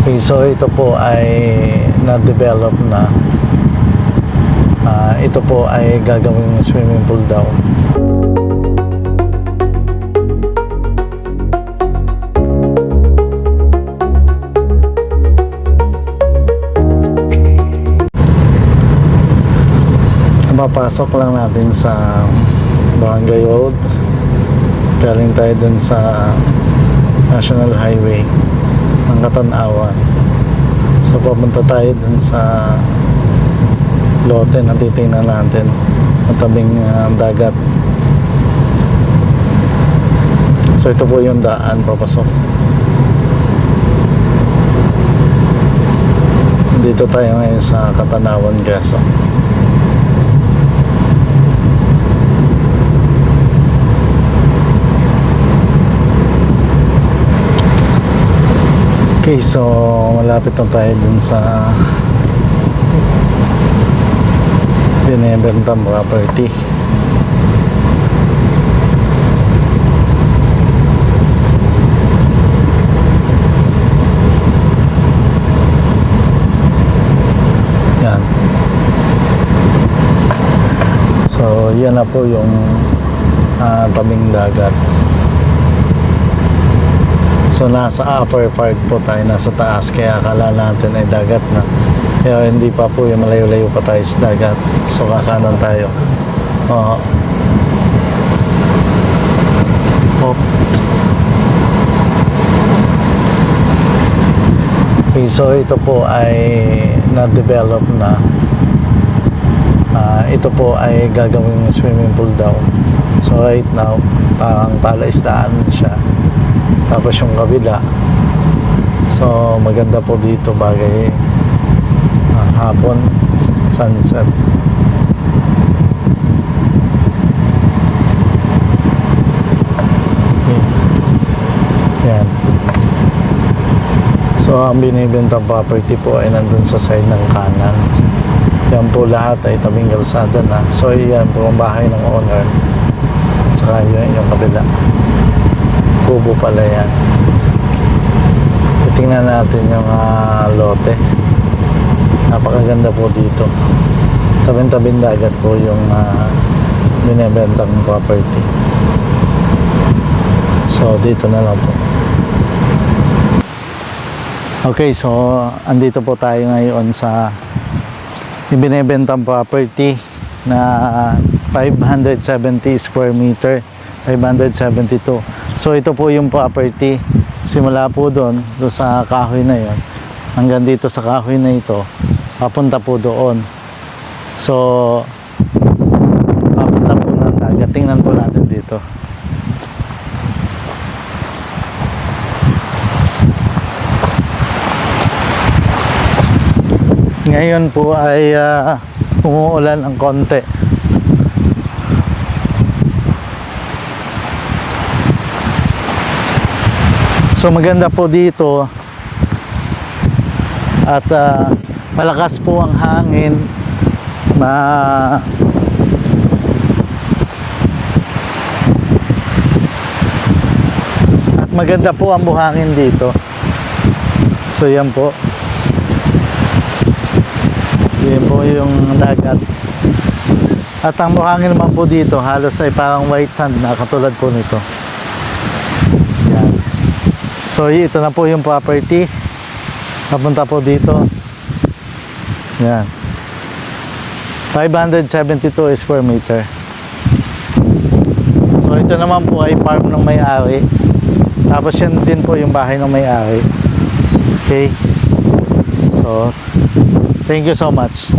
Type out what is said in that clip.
Okay, so ito po ay na-develop na. Ito po ay gagawing swimming pool daw. Mapasok lang natin sa Barangay Road. Galing tayo dun sa National Highway ng Katanawan. So papunta tayo dun sa lote na titingnan natin at tabing dagat. So ito po yung daan papasok. Dito tayo ngayon sa Katanawan, Quezon. Okay, so malapit na tayo dun sa binibentang property. Yan. So yan na po yung tabing dagat. So nasa upper part po tayo, nasa taas, kaya akala natin ay dagat na. Kaya hindi pa po, yung malayo-layo pa tayo sa dagat. So kakanan tayo. Oh. Okay, so ito po ay na-develop na. Ito po ay gagawing swimming pool daw. So right now, parang palaisdaan siya. Tapos yung kabila, so maganda po dito, bagay hapon, sunset. Okay. Yan. So ang binibentang property po ay nandun sa side ng kanan. Yan po lahat ay tabing kalsada na. So yan po ang bahay ng owner. Saka yun yung kabila. Kubo pala yan. Titingnan natin yung lote. Napakaganda po dito. Tabing-tabing dagat po yung binibentang property. So dito na lang po. Okay, so andito po tayo ngayon sa binibentang property na 570 square meter, 572. So ito po yung property, simula po doon sa kahoy na yon hanggang dito sa kahoy na ito, papunta po doon. So papunta po ng dagat. Tingnan po natin dito. Ngayon po ay umuulan ng konti. So maganda po dito at malakas po ang hangin, at maganda po ang buhangin dito. So yan po. Yan po yung dagat. At ang buhangin naman po dito halos ay parang white sand na katulad po nito. So ito na po yung property. Papunta po dito. Yan. 572 square meter. So ito naman po ay farm ng may-ari. Tapos yan din po yung bahay ng may-ari. Okay. So thank you so much.